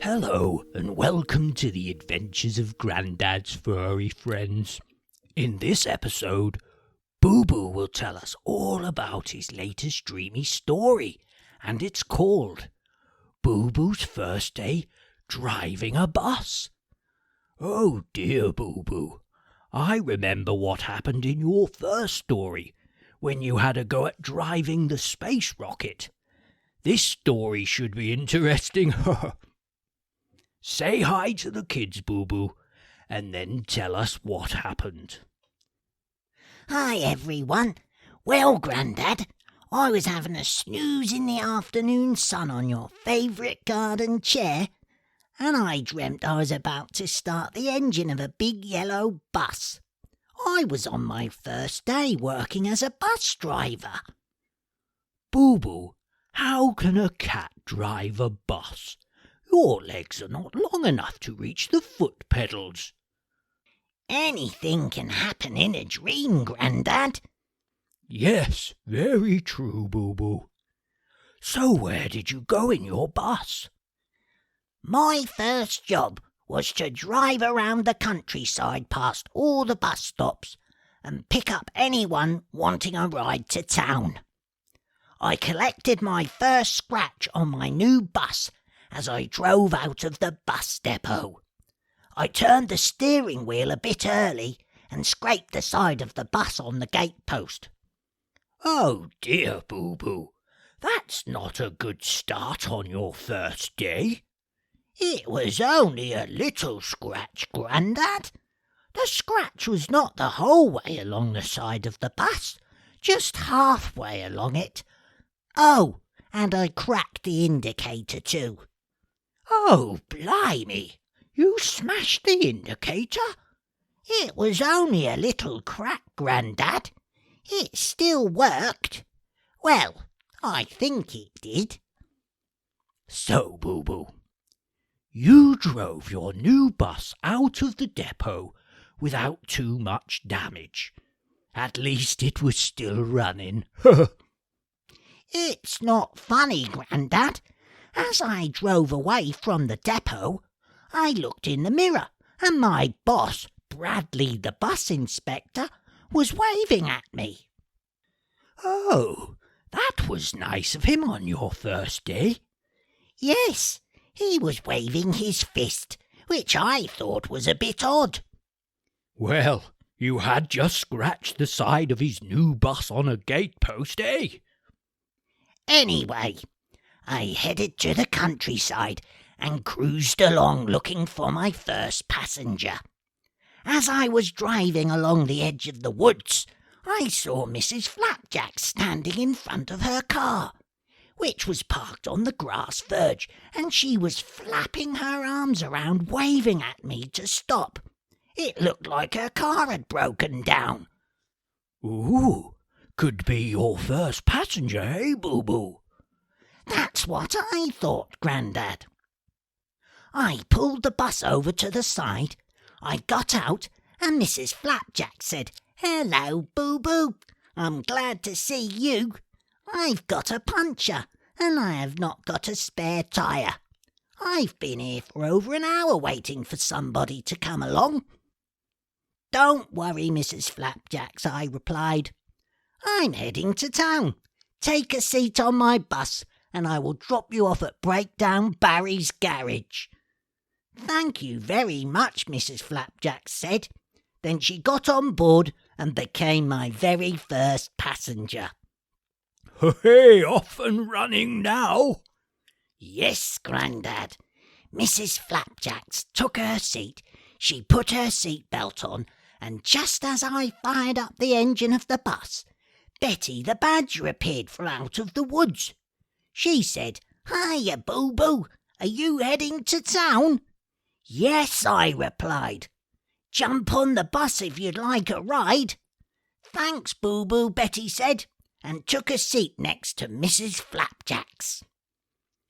Hello, and welcome to the adventures of Grandad's furry friends. In this episode, Boo Boo will tell us all about his latest dreamy story, and it's called Boo Boo's First Day Driving a Bus. Oh dear, Boo Boo, I remember what happened in your first story, when you had a go at driving the space rocket. This story should be interesting. Say hi to the kids, Boo Boo, and then tell us what happened. Hi, everyone. Well, Grandad, I was having a snooze in the afternoon sun on your favourite garden chair, and I dreamt I was about to start the engine of a big yellow bus. I was on my first day working as a bus driver. Boo Boo, how can a cat drive a bus? Your legs are not long enough to reach the foot pedals. Anything can happen in a dream, Grandad. Yes, very true, Boo Boo. So where did you go in your bus? My first job was to drive around the countryside past all the bus stops and pick up anyone wanting a ride to town. I collected my first scratch on my new bus as I drove out of the bus depot. I turned the steering wheel a bit early and scraped the side of the bus on the gatepost. Oh dear, Boo Boo, that's not a good start on your first day. It was only a little scratch, Grandad. The scratch was not the whole way along the side of the bus, just halfway along it. Oh, and I cracked the indicator too. Oh, blimey! You smashed the indicator? It was only a little crack, Grandad. It still worked. Well, I think it did. So, Boo Boo, you drove your new bus out of the depot without too much damage. At least it was still running. It's not funny, Grandad. As I drove away from the depot, I looked in the mirror, and my boss, Bradley the bus inspector, was waving at me. Oh, that was nice of him on your first day. Yes, he was waving his fist, which I thought was a bit odd. Well, you had just scratched the side of his new bus on a gatepost, eh? Anyway, I headed to the countryside and cruised along looking for my first passenger. As I was driving along the edge of the woods, I saw Mrs. Flapjack standing in front of her car, which was parked on the grass verge, and she was flapping her arms around, waving at me to stop. It looked like her car had broken down. Ooh, could be your first passenger, eh, Boo Boo? That's what I thought, Grandad. I pulled the bus over to the side. I got out, and Mrs. Flapjack said, "Hello, Boo Boo. I'm glad to see you. I've got a puncture, and I have not got a spare tyre. I've been here for over an hour waiting for somebody to come along." "Don't worry, Mrs. Flapjacks," I replied. "I'm heading to town. Take a seat on my bus, and I will drop you off at Breakdown Barry's garage." "Thank you very much," Mrs. Flapjack said. Then she got on board and became my very first passenger. Hey, off and running now? Yes, Grandad. Mrs. Flapjacks took her seat. She put her seatbelt on, and just as I fired up the engine of the bus, Betty the badger appeared from out of the woods. She said, "Hiya, Boo Boo. Are you heading to town?" "Yes," I replied. "Jump on the bus if you'd like a ride." "Thanks, Boo Boo," Betty said, and took a seat next to Mrs. Flapjacks.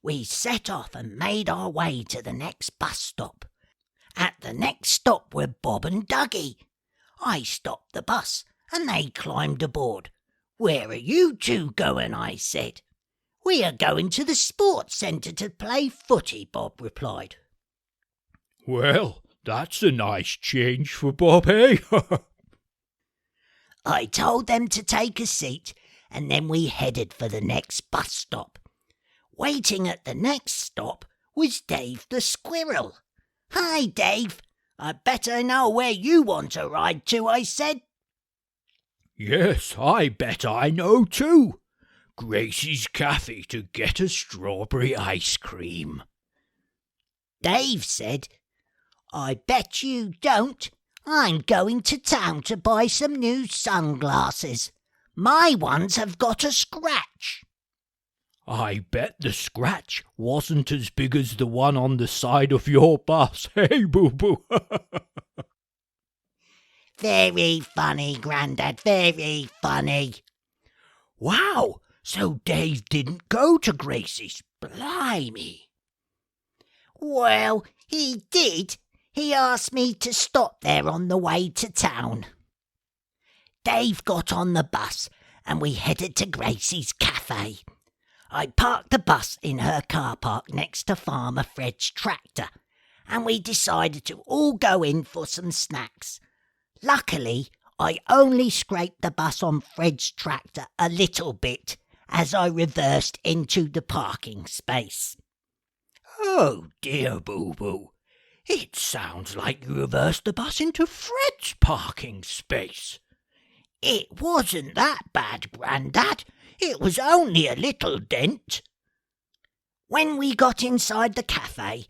We set off and made our way to the next bus stop. At the next stop were Bob and Dougie. I stopped the bus, and they climbed aboard. "Where are you two going?" I said. We are going to the sports centre to play footy, Bob replied. Well, that's a nice change for Bob, eh? I told them to take a seat, and then we headed for the next bus stop. Waiting at the next stop was Dave the Squirrel. Hi, Dave. I better know where you want to ride to, I said. Yes, I bet I know too. Gracie's Cafe to get a strawberry ice cream. Dave said, I bet you don't. I'm going to town to buy some new sunglasses. My ones have got a scratch. I bet the scratch wasn't as big as the one on the side of your bus, hey, Boo-Boo? Very funny, Grandad, very funny. Wow, so Dave didn't go to Gracie's. Blimey. Well, he did. He asked me to stop there on the way to town. Dave got on the bus and we headed to Gracie's Cafe. I parked the bus in her car park next to Farmer Fred's tractor, and we decided to all go in for some snacks. Luckily, I only scraped the bus on Fred's tractor a little bit as I reversed into the parking space. Oh dear, Boo-Boo. It sounds like you reversed the bus into Fred's parking space. It wasn't that bad, Grandad. It was only a little dent. When we got inside the cafe,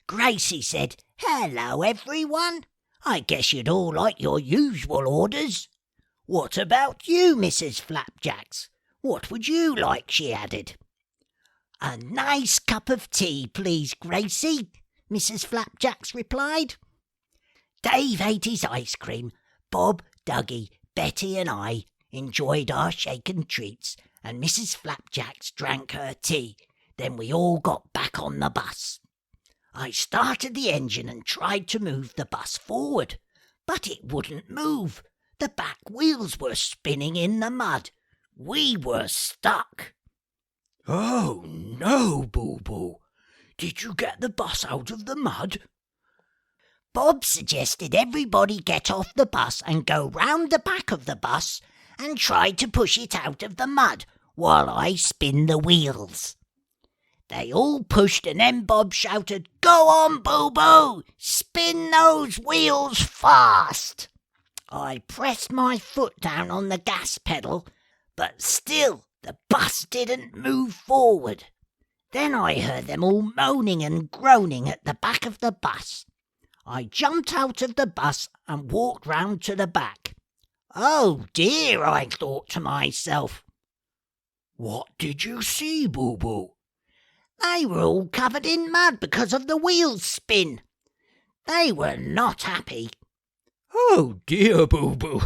Gracie said, Hello, everyone. I guess you'd all like your usual orders. What about you, Mrs. Flapjacks? What would you like, she added. A nice cup of tea, please, Gracie, Mrs. Flapjacks replied. Dave ate his ice cream. Bob, Dougie, Betty and I enjoyed our shaken treats, and Mrs. Flapjacks drank her tea. Then we all got back on the bus. I started the engine and tried to move the bus forward, but it wouldn't move. The back wheels were spinning in the mud. We were stuck. Oh no, Boo-Boo. Did you get the bus out of the mud? Bob suggested everybody get off the bus and go round the back of the bus and try to push it out of the mud while I spin the wheels. They all pushed, and then Bob shouted, Go on, Boo-Boo! Spin those wheels fast! I pressed my foot down on the gas pedal, but still the bus didn't move forward. Then I heard them all moaning and groaning at the back of the bus. I jumped out of the bus and walked round to the back. Oh dear, I thought to myself. What did you see, Boo-Boo? They were all covered in mud because of the wheels spin. They were not happy. Oh dear, Boo-Boo.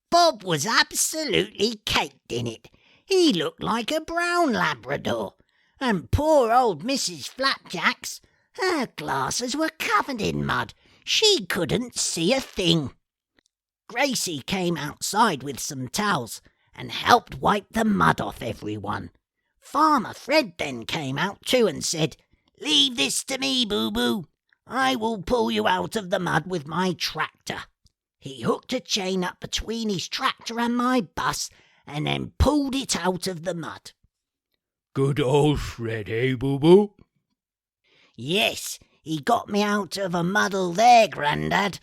Bob was absolutely caked in it. He looked like a brown Labrador. And poor old Mrs. Flapjacks, her glasses were covered in mud. She couldn't see a thing. Gracie came outside with some towels and helped wipe the mud off everyone. Farmer Fred then came out too and said, Leave this to me, Boo-Boo. I will pull you out of the mud with my tractor. He hooked a chain up between his tractor and my bus and then pulled it out of the mud. Good old Fred, eh, Boo-Boo? Yes, he got me out of a muddle there, Grandad.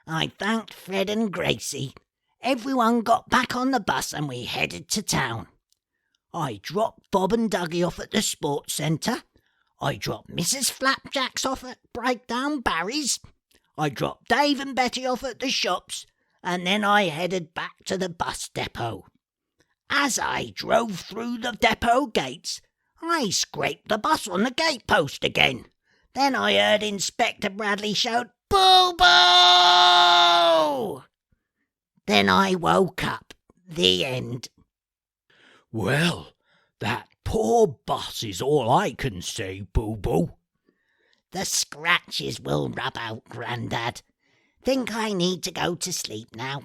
I thanked Fred and Gracie. Everyone got back on the bus and we headed to town. I dropped Bob and Dougie off at the sports centre. I dropped Mrs. Flapjacks off at Breakdown Barry's. I dropped Dave and Betty off at the shops, and then I headed back to the bus depot. As I drove through the depot gates, I scraped the bus on the gatepost again. Then I heard Inspector Bradley shout, Boo-Boo! Then I woke up. The end. Well, that poor bus is all I can say, Boo-Boo. The scratches will rub out, Grandad. Think I need to go to sleep now.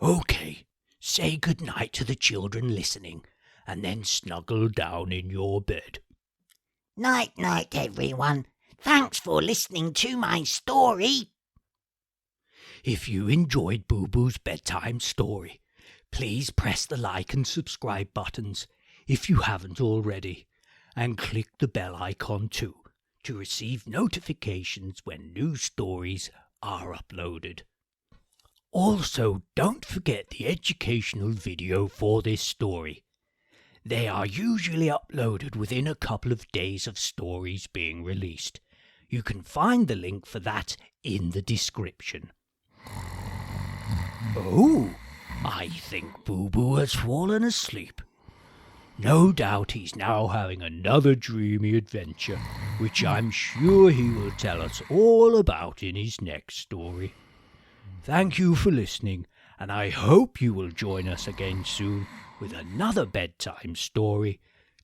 OK, say good night to the children listening, and then snuggle down in your bed. Night, night, everyone. Thanks for listening to my story. If you enjoyed Boo Boo's bedtime story, please press the like and subscribe buttons if you haven't already, and click the bell icon too to receive notifications when new stories are uploaded. Also, don't forget the educational video for this story. They are usually uploaded within a couple of days of stories being released. You can find the link for that in the description. Oh, I think Boo Boo has fallen asleep. No doubt he's now having another dreamy adventure, which I'm sure he will tell us all about in his next story. Thank you for listening, and I hope you will join us again soon with another bedtime story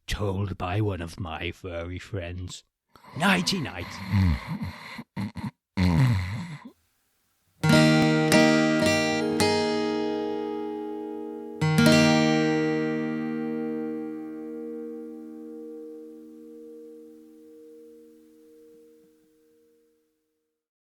told by one of my furry friends. Nighty-night.